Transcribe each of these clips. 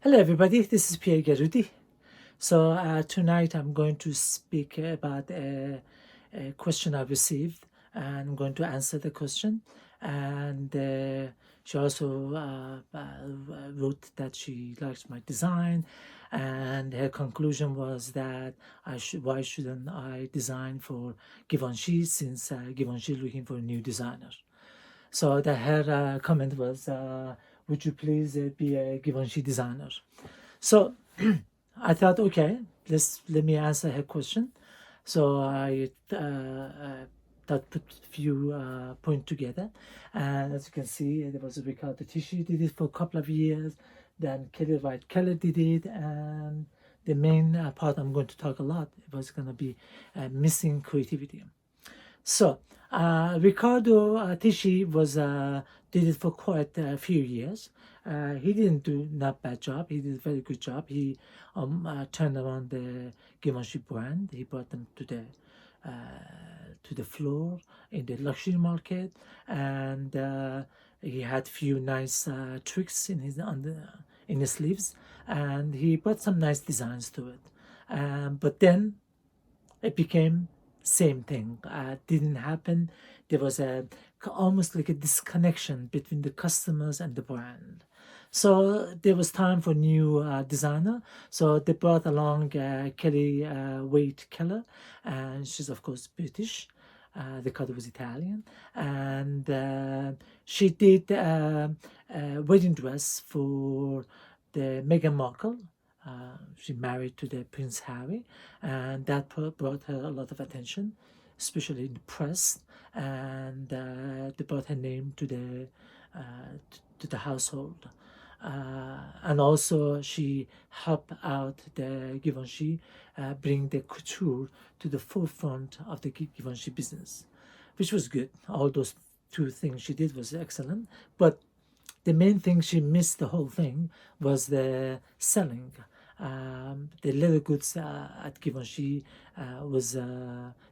Hello everybody, this is Pierre Garudi. So tonight I'm going to speak about a question I received, and I'm going to answer the question. And she also wrote that she likes my design, and her conclusion was that why shouldn't I design for Givenchy, since Givenchy is looking for a new designer. So her comment was, would you please be a Givenchy designer? So I thought, okay, let me answer her question. So I that put few point together, and as you can see, there was Ricardo Tisci did it for a couple of years. Then Kelly White Keller did it, and the main part I'm going to talk a lot was going to be missing creativity. So Ricardo Tisci was did it for quite a few years. He didn't do not bad job. He did a very good job. He turned around the Givenchy brand. He brought them to the floor in the luxury market, and he had few nice tricks in his sleeves, and he brought some nice designs to it. But then it became same thing. Didn't happen. There was almost like a disconnection between the customers and the brand. So there was time for new designer. So they brought along Kelly Wade Keller, and she's of course British. Ricardo was Italian, and she did a wedding dress for the Meghan Markle. She married to the Prince Harry, and that brought her a lot of attention, especially in the press, and they brought her name to the household. And also she helped out the Givenchy bring the couture to the forefront of the Givenchy business, which was good. All those two things she did was excellent, but the main thing she missed the whole thing was the selling. The leather goods at Givenchy was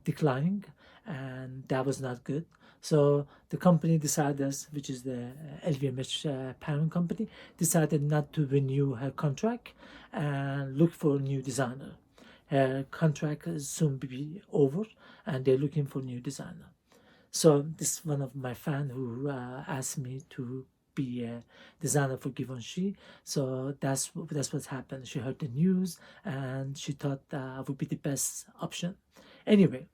declining, and that was not good. So the company decided, which is the LVMH parent company, decided not to renew her contract and look for a new designer. Her contract will soon be over, and they're looking for a new designer. So this is one of my fans who asked me to be a designer for Givenchy. So that's what happened. She heard the news and she thought I would be the best option. Anyway,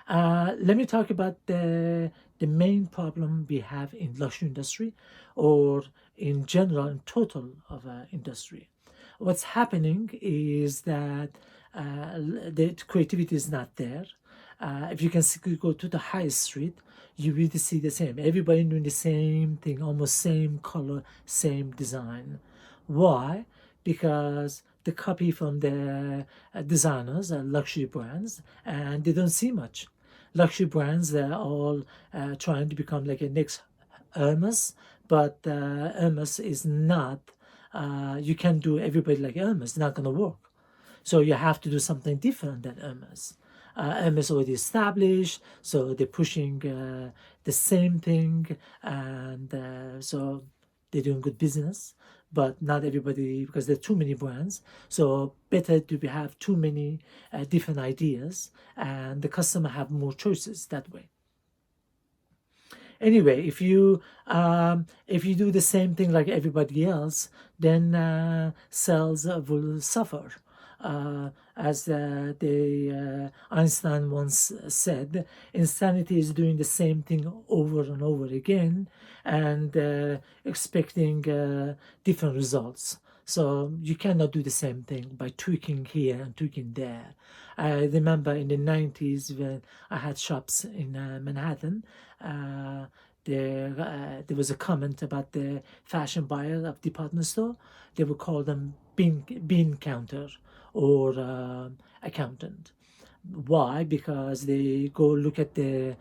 let me talk about the main problem we have in luxury industry, or in general, in total of industry. What's happening is that the creativity is not there. If you can go to the high street, you really see the same. Everybody doing the same thing, almost same color, same design. Why? Because the copy from the designers are luxury brands, and they don't see much. Luxury brands, they're all trying to become like a next Hermes, but Hermes is not. You can't do everybody like Hermes. It's not going to work. So you have to do something different than Hermes. Hermes already established, so they're pushing the same thing, and so they're doing good business. But not everybody, because there are too many brands. So better to have too many different ideas, and the customer have more choices that way. Anyway, if you do the same thing like everybody else, then sales will suffer. As Einstein once said, insanity is doing the same thing over and over again and expecting different results. So you cannot do the same thing by tweaking here and tweaking there. I remember in the 90s when I had shops in Manhattan, there was a comment about the fashion buyer of department store. They would call them bean counter or accountant. Why? Because they go look at the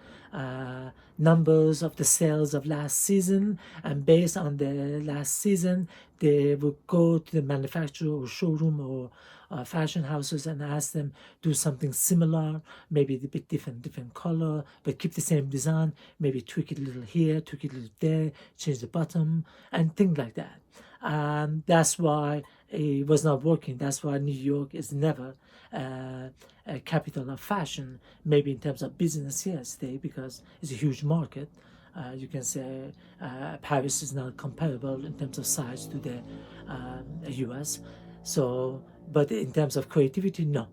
numbers of the sales of last season, and based on the last season, they will go to the manufacturer or showroom or fashion houses and ask them do something similar, maybe a bit different color, but keep the same design. Maybe tweak it a little here, tweak it a little there, change the bottom, and things like that. and that's why it was not working. That's why New York is never a capital of fashion. Maybe in terms of business, yes, because it's a huge market. You can say Paris is not comparable in terms of size to the US. So, but in terms of creativity, no.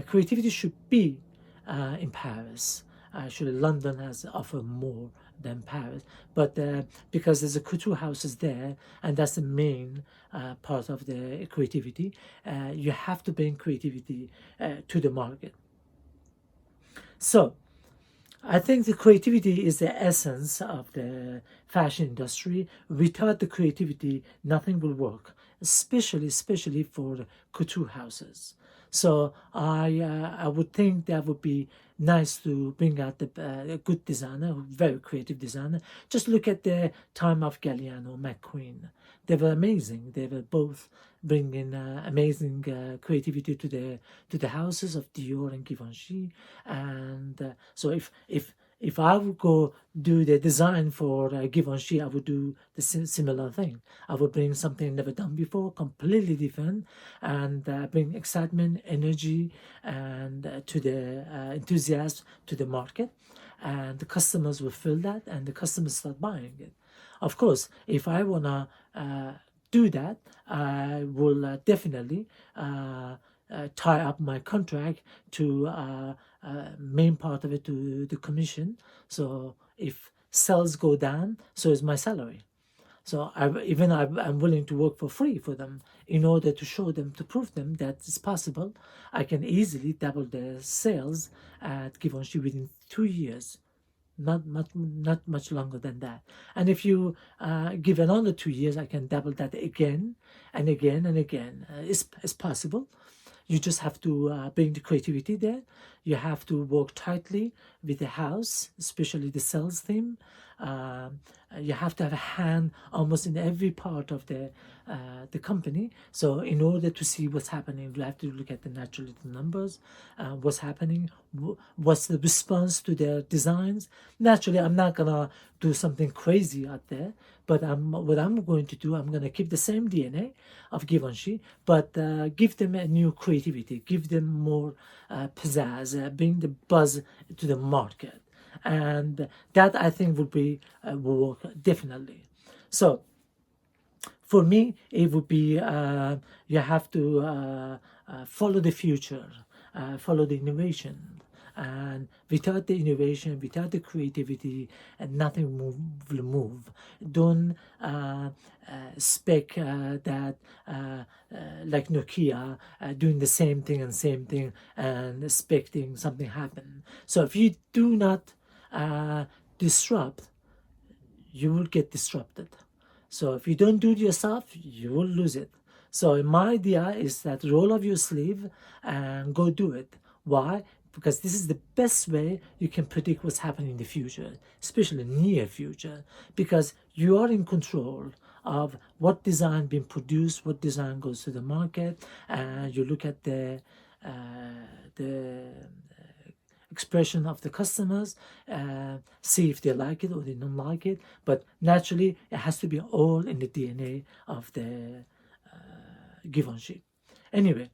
Creativity should be in Paris. Actually, London has offered more than Paris, but because there's a couture houses there, and that's the main part of the creativity, you have to bring creativity to the market. So I think the creativity is the essence of the fashion industry. Without the creativity, nothing will work, especially for the couture houses. So I would think that would be nice to bring out a good designer, very creative designer. Just look at the time of Galliano, McQueen. They were amazing. They were both bringing amazing creativity to the houses of Dior and Givenchy. And so if I would go do the design for Givenchy, I would do the similar thing. I would bring something never done before, completely different, and bring excitement, energy, and to the enthusiasm to the market. And the customers will feel that, and the customers start buying it. Of course, if I wanna do that, I will definitely tie up my contract to main part of it to the commission. So if sales go down, so is my salary. So I'm willing to work for free for them in order to show them, to prove them that it's possible. I can easily double the sales at Givenchy within 2 years, not much longer than that. And if you give another 2 years, I can double that again and again and again. It's possible. You just have to bring the creativity there. You have to work tightly with the house, especially the sales team. You have to have a hand almost in every part of the company. So in order to see what's happening, you have to look at the natural numbers, what's happening, what's the response to their designs. Naturally, I'm not gonna do something crazy out there, but what I'm going to do, I'm gonna keep the same DNA of Givenchy, but give them a new creativity, give them more pizzazz, bring the buzz to the market, and that I think would be will work definitely. So for me, it would be you have to follow the future, follow the innovation. And without the innovation, without the creativity, nothing will move. Don't expect that like Nokia doing the same thing and expecting something happen. So if you do not disrupt, you will get disrupted. So if you don't do it yourself, you will lose it. So my idea is that roll up your sleeve and go do it. Why? Because this is the best way you can predict what's happening in the future, especially near future, because you are in control of what design being produced, what design goes to the market, and you look at the expression of the customers, see if they like it or they don't like it. But naturally, it has to be all in the DNA of the Givenchy. Anyway,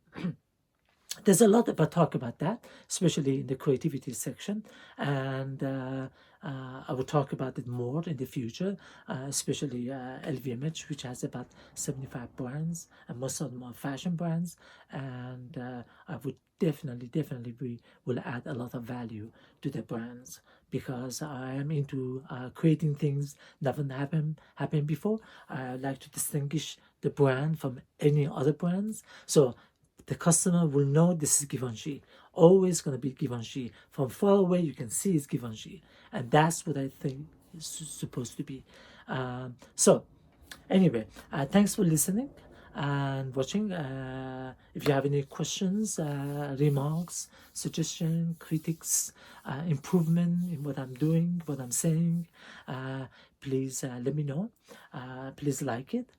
there's a lot about talk about that, especially in the creativity section, and I will talk about it more in the future, especially LVMH, which has about 75 brands, and most of them are fashion brands, and I would definitely we will add a lot of value to the brands because I am into creating things that haven't happened before. I like to distinguish the brand from any other brands, so the customer will know this is Givenchy. Always going to be Givenchy. From far away, you can see it's Givenchy. And that's what I think is supposed to be. So, anyway, thanks for listening and watching. If you have any questions, remarks, suggestion, critics, improvement in what I'm doing, what I'm saying, please let me know. Please like it,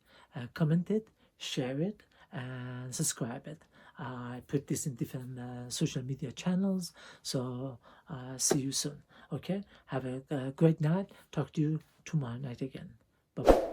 comment it, share it, and subscribe it. I put this in different social media channels. So see you soon. Okay, have a great night. Talk to you tomorrow night again. Bye bye.